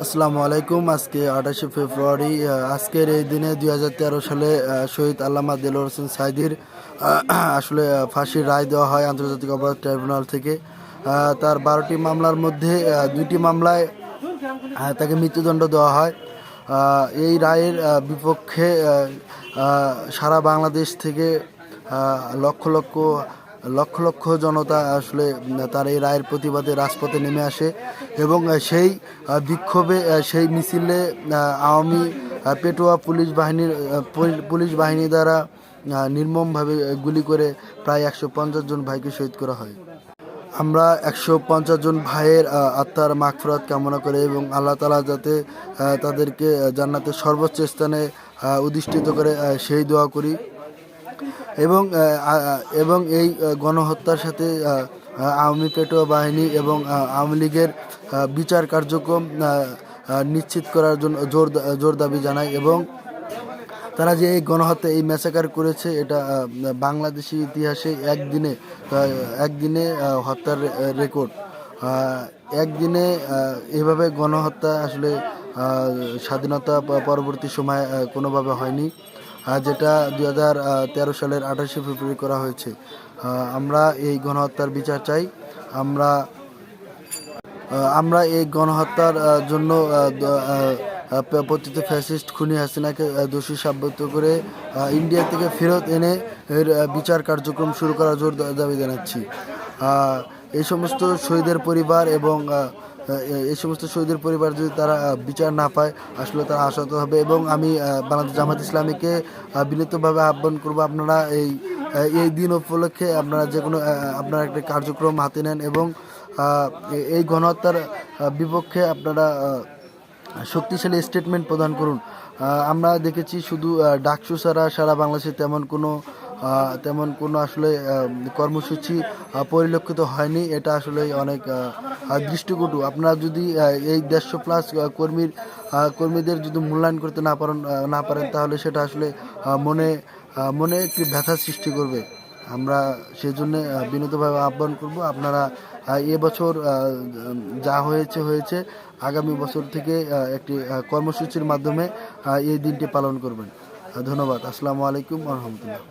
আসসালামু আলাইকুম। আজকে 28শে ফেব্রুয়ারি। আজকের এই দিনে 2013 সালে শহীদ আল্লামা দেলোয়ার হোসেন সাঈদীর আসলে ফাঁসির রায় দেওয়া হয় আন্তর্জাতিক অপরাধ ট্রাইব্যুনাল থেকে। তার 12টি মামলার মধ্যে 2টি মামলায় তাকে মৃত্যুদণ্ড দেওয়া হয়। এই রায়ের বিপক্ষে সারা বাংলাদেশ থেকে লক্ষ লক্ষ লক্ষ লক্ষ জনতা আসলে তার এই রায়ের প্রতিবাদে রাজপথে নেমে আসে এবং সেই বিক্ষোভে সেই মিছিলে আওয়ামী পেটোয়া পুলিশ বাহিনী দ্বারা নির্মমভাবে গুলি করে প্রায় 150 জন ভাইকে শহীদ করা হয়। আমরা 150 জন ভাইয়ের আত্মার মাগফিরাত কামনা করে এবং আল্লাহ তাআলা যাতে তাদেরকে জান্নাতের সর্বোচ্চ স্থানে অধিষ্ঠিত করে সেই দোয়া করি। এবং এই গণহত্যার সাথে আওয়ামী পেটোয়া বাহিনী এবং আওয়ামী লীগের বিচার কার্যক্রম নিশ্চিত করার জন্য জোর দাবি জানায় এবং তারা যে এই গণহত্যা এই ম্যাসাকার করেছে এটা বাংলাদেশি ইতিহাসে একদিনে হত্যার রেকর্ড। একদিনে এভাবে গণহত্যা আসলে স্বাধীনতা পরবর্তী সময়ে কোনোভাবে হয়নি, যেটা 2013 সালের 28শে ফেব্রুয়ারি করা হয়েছে। আমরা এই গণহত্যার বিচার চাই। আমরা এই গণহত্যার জন্য পতিত ফ্যাসিস্ট খুনি হাসিনাকে দোষী সাব্যস্ত করে ইন্ডিয়া থেকে ফেরত এনে এর বিচার কার্যক্রম শুরু করার জোর দাবি জানাচ্ছি। এই সমস্ত শহীদের পরিবার যদি তারা বিচার না পায় আসলে তারা আশাহত হবে এবং আমি বাংলাদেশ জামাত ইসলামীকে বিনীতভাবে আহ্বান করব, আপনারা এই দিন উপলক্ষে আপনারা যে কোনো আপনারা একটা কার্যক্রম হাতে নেন এবং এই গণহত্যার বিপক্ষে আপনারা শক্তিশালী স্টেটমেন্ট প্রদান করুন। আমরা দেখেছি শুধু ডাকসু ছাড়া সারা বাংলাদেশে তেমন কোনো আসলে কর্মসূচি পরিলক্ষিত হয়নি। এটা আসলে অনেক দৃষ্টিকটু। আপনারা যদি এই 150+ কর্মীদের যদি মূল্যায়ন করতে না পারেন তাহলে সেটা আসলে মনে একটি ব্যথা সৃষ্টি করবে। আমরা সেই জন্য বিনীতভাবে আহ্বান করব, আপনারা এবছর যা হয়েছে আগামী বছর থেকে একটি কর্মসূচির মাধ্যমে এই দিনটি পালন করবেন। ধন্যবাদ। আসসালামু আলাইকুম ওয়া রাহমাতুল্লাহ।